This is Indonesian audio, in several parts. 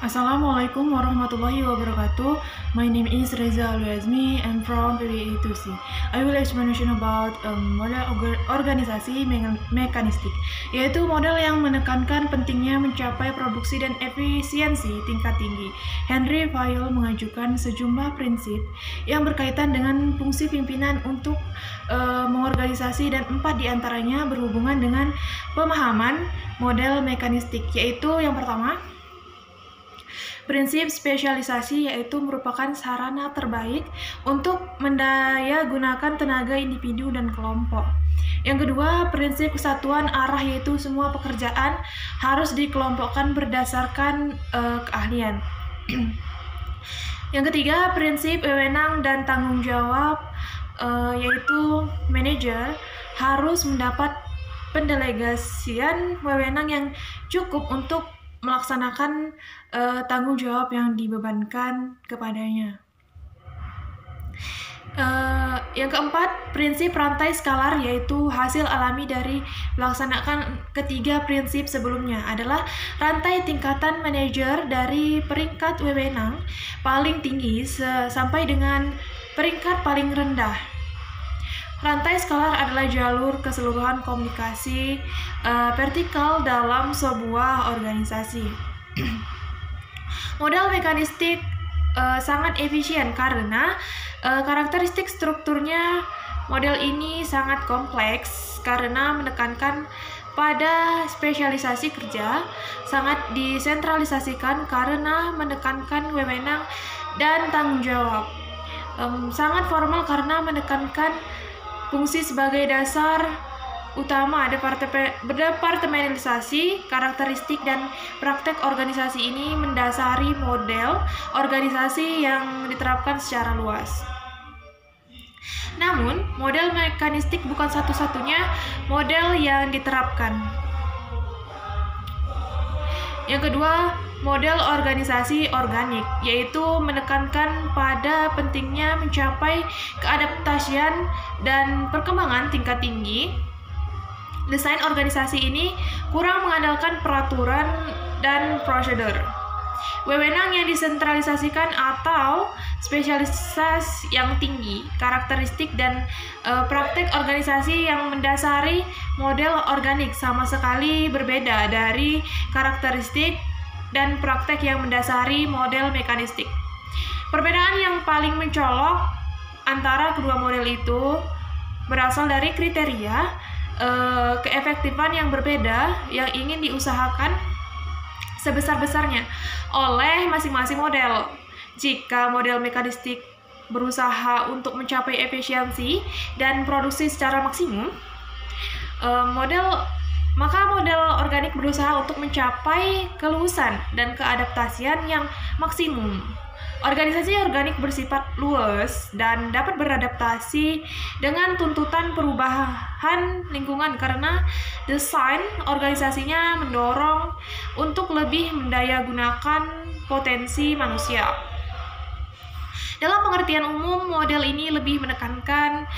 Assalamualaikum warahmatullahi wabarakatuh. My name is Reza Alwazmi. I'm from PBI2C. I will explanation about model organisasi mekanistik, yaitu model yang menekankan pentingnya mencapai produksi dan efisiensi tingkat tinggi. Henry Fayol mengajukan sejumlah prinsip yang berkaitan dengan fungsi pimpinan untuk mengorganisasi, dan 4 diantaranya berhubungan dengan pemahaman model mekanistik, yaitu yang pertama, prinsip spesialisasi, yaitu merupakan sarana terbaik untuk mendaya gunakan tenaga individu dan kelompok. Yang kedua, prinsip kesatuan arah, yaitu semua pekerjaan harus dikelompokkan berdasarkan keahlian. Yang ketiga, prinsip wewenang dan tanggung jawab, yaitu manajer harus mendapat pendelegasian wewenang yang cukup untuk melaksanakan tanggung jawab yang dibebankan kepadanya. Yang keempat, prinsip rantai skalar, yaitu hasil alami dari melaksanakan ketiga prinsip sebelumnya adalah rantai tingkatan manajer dari peringkat wewenang paling tinggi sampai dengan peringkat paling rendah. Rantai skalar adalah jalur keseluruhan komunikasi vertikal dalam sebuah organisasi. Model mekanistik sangat efisien karena karakteristik strukturnya. Model ini sangat kompleks karena menekankan pada spesialisasi kerja, sangat disentralisasikan karena menekankan wewenang dan tanggung jawab, sangat formal karena menekankan fungsi sebagai dasar utama. Departementalisasi, karakteristik dan praktek organisasi ini mendasari model organisasi yang diterapkan secara luas. Namun, model mekanistik bukan satu-satunya model yang diterapkan. Yang kedua, model organisasi organik, yaitu menekankan pada pentingnya mencapai keadaptasian dan perkembangan tingkat tinggi. Desain organisasi ini kurang mengandalkan peraturan dan prosedur. Wewenang yang disentralisasikan atau spesialitas yang tinggi, karakteristik dan praktek organisasi yang mendasari model organik sama sekali berbeda dari karakteristik dan praktek yang mendasari model mekanistik. Perbedaan yang paling mencolok antara kedua model itu berasal dari kriteria keefektifan yang berbeda yang ingin diusahakan sebesar-besarnya oleh masing-masing model. Jika model mekanistik berusaha untuk mencapai efisiensi dan produksi secara maksimum, maka model organik berusaha untuk mencapai keluasan dan keadaptasian yang maksimum. Organisasi organik bersifat luas dan dapat beradaptasi dengan tuntutan perubahan lingkungan karena desain organisasinya mendorong untuk lebih mendayagunakan potensi manusia. Dalam pengertian umum, model ini lebih menekankan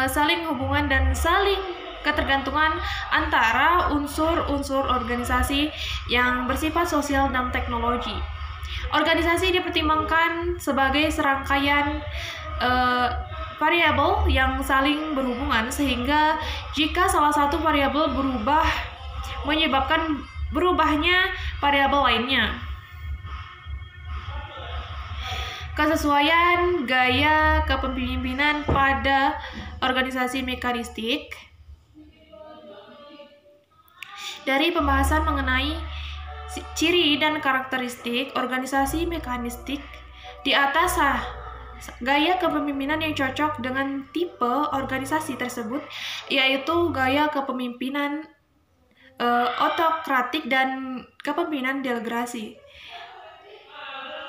saling hubungan dan saling ketergantungan antara unsur-unsur organisasi yang bersifat sosial dan teknologi. Organisasi dipertimbangkan sebagai serangkaian variabel yang saling berhubungan, sehingga jika salah satu variabel berubah menyebabkan berubahnya variabel lainnya. Kesesuaian gaya kepemimpinan pada organisasi mekanistik. Dari pembahasan mengenai ciri dan karakteristik organisasi mekanistik di atas, gaya kepemimpinan yang cocok dengan tipe organisasi tersebut yaitu gaya kepemimpinan otokratik dan kepemimpinan delegasi.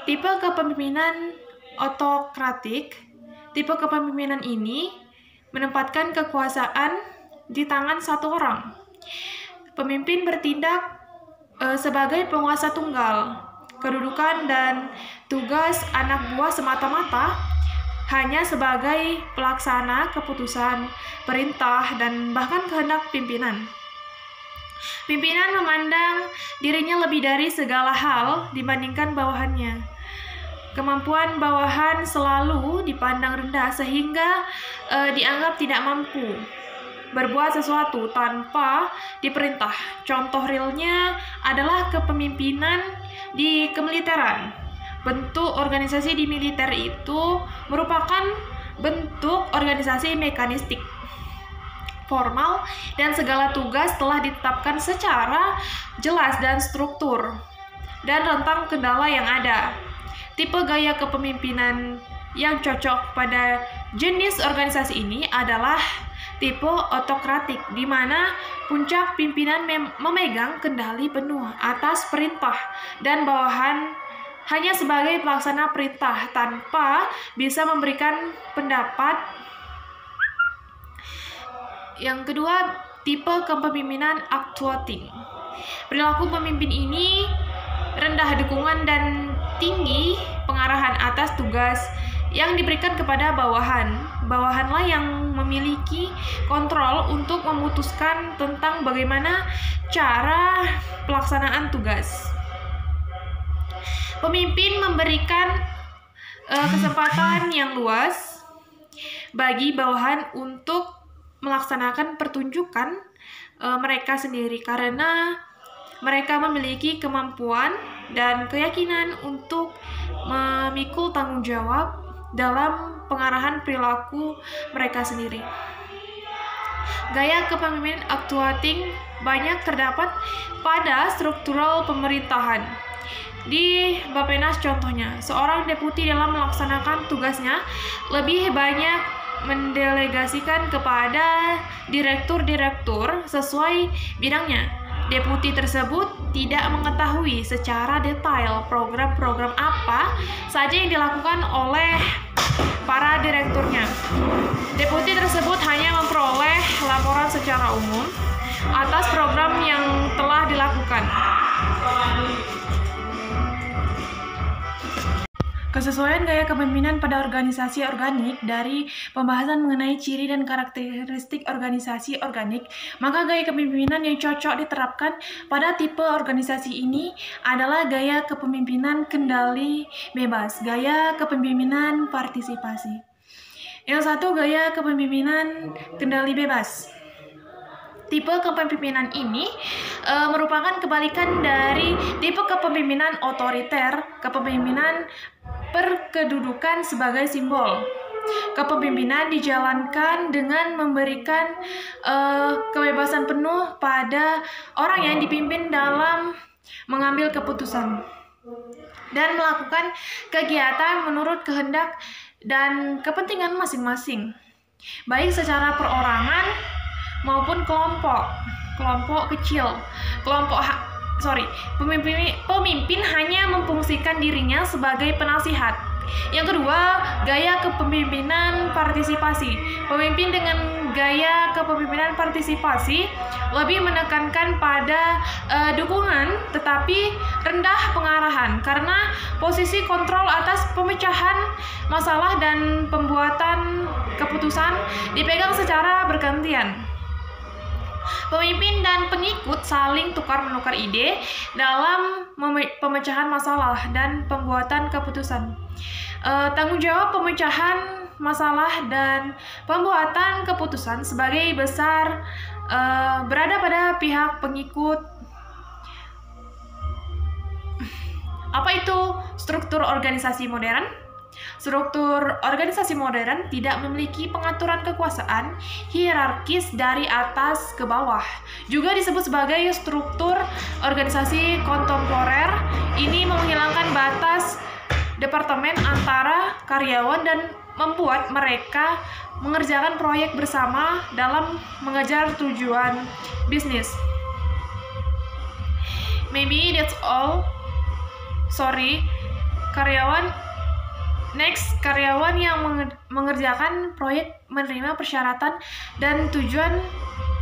Tipe kepemimpinan otokratik, tipe kepemimpinan ini menempatkan kekuasaan di tangan satu orang. Pemimpin bertindak sebagai penguasa tunggal. Kedudukan dan tugas anak buah semata-mata hanya sebagai pelaksana keputusan, perintah, dan bahkan kehendak pimpinan. Pimpinan memandang dirinya lebih dari segala hal dibandingkan bawahannya. Kemampuan bawahan selalu dipandang rendah sehingga dianggap tidak mampu berbuat sesuatu tanpa diperintah. Contoh realnya adalah kepemimpinan di kemiliteran. Bentuk organisasi di militer itu merupakan bentuk organisasi mekanistik formal dan segala tugas telah ditetapkan secara jelas dan struktur dan rentang kendala yang ada. Tipe gaya kepemimpinan yang cocok pada jenis organisasi ini adalah tipe otokratik, di mana puncak pimpinan memegang kendali penuh atas perintah dan bawahan hanya sebagai pelaksana perintah tanpa bisa memberikan pendapat. Yang kedua, tipe kepemimpinan actuating. Perilaku pemimpin ini rendah dukungan dan tinggi pengarahan atas tugas yang diberikan kepada bawahan. Bawahanlah yang memiliki kontrol untuk memutuskan tentang bagaimana cara pelaksanaan tugas. Pemimpin memberikan kesempatan yang luas bagi bawahan untuk melaksanakan pertunjukan mereka sendiri karena mereka memiliki kemampuan dan keyakinan untuk memikul tanggung jawab dalam pengarahan perilaku mereka sendiri. Gaya kepemimpinan actuating banyak terdapat pada struktural pemerintahan. Di Bappenas contohnya, seorang deputi dalam melaksanakan tugasnya lebih banyak mendelegasikan kepada direktur-direktur sesuai bidangnya. Deputi tersebut tidak mengetahui secara detail program-program apa saja yang dilakukan oleh para direkturnya. Deputi tersebut hanya memperoleh laporan secara umum atas program yang telah dilakukan. Kesesuaian gaya kepemimpinan pada organisasi organik. Dari pembahasan mengenai ciri dan karakteristik organisasi organik, maka gaya kepemimpinan yang cocok diterapkan pada tipe organisasi ini adalah gaya kepemimpinan kendali bebas, gaya kepemimpinan partisipasi. Yang satu, gaya kepemimpinan kendali bebas. Tipe kepemimpinan ini merupakan kebalikan dari tipe kepemimpinan otoriter, kepemimpinan berkedudukan sebagai simbol. Kepemimpinan dijalankan dengan memberikan kebebasan penuh pada orang yang dipimpin dalam mengambil keputusan dan melakukan kegiatan menurut kehendak dan kepentingan masing-masing, baik secara perorangan maupun kelompok kecil. Pemimpin hanya memfungsikan dirinya sebagai penasihat. Yang kedua, gaya kepemimpinan partisipasi. Pemimpin dengan gaya kepemimpinan partisipasi lebih menekankan pada dukungan tetapi rendah pengarahan karena posisi kontrol atas pemecahan masalah dan pembuatan keputusan dipegang secara bergantian. Pemimpin dan pengikut saling tukar-menukar ide dalam pemecahan masalah dan pembuatan keputusan. Tanggung jawab pemecahan masalah dan pembuatan keputusan sebagai besar berada pada pihak pengikut. Apa itu struktur organisasi modern? Struktur organisasi modern tidak memiliki pengaturan kekuasaan hierarkis dari atas ke bawah. Juga disebut sebagai struktur organisasi kontemporer. Ini menghilangkan batas departemen antara karyawan dan membuat mereka mengerjakan proyek bersama dalam mengejar tujuan bisnis. Maybe that's all. Karyawan yang mengerjakan proyek menerima persyaratan dan tujuan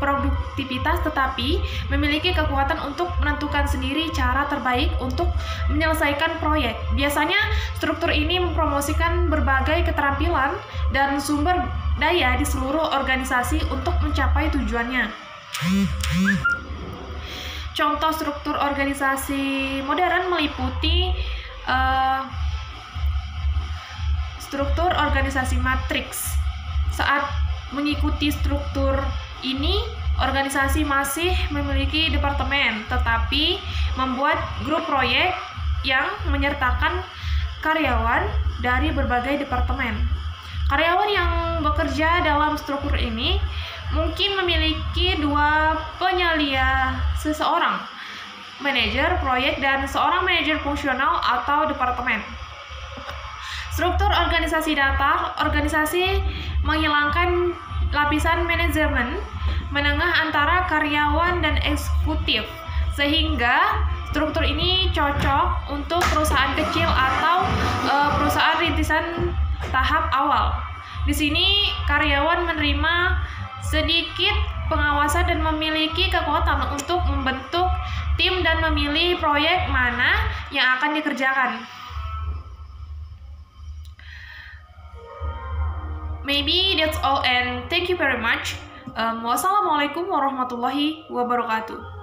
produktivitas tetapi memiliki kekuatan untuk menentukan sendiri cara terbaik untuk menyelesaikan proyek. Biasanya struktur ini mempromosikan berbagai keterampilan dan sumber daya di seluruh organisasi untuk mencapai tujuannya. Contoh struktur organisasi modern meliputi struktur organisasi matriks. Saat mengikuti struktur ini, organisasi masih memiliki departemen, tetapi membuat grup proyek yang menyertakan karyawan dari berbagai departemen. Karyawan yang bekerja dalam struktur ini mungkin memiliki dua penyelia seseorang, manajer proyek dan seorang manajer fungsional atau departemen. Struktur organisasi datar, organisasi menghilangkan lapisan manajemen menengah antara karyawan dan eksekutif, sehingga struktur ini cocok untuk perusahaan kecil atau perusahaan rintisan tahap awal. Di sini karyawan menerima sedikit pengawasan dan memiliki kekuatan untuk membentuk tim dan memilih proyek mana yang akan dikerjakan. Maybe that's all and thank you very much. Wassalamualaikum warahmatullahi wabarakatuh.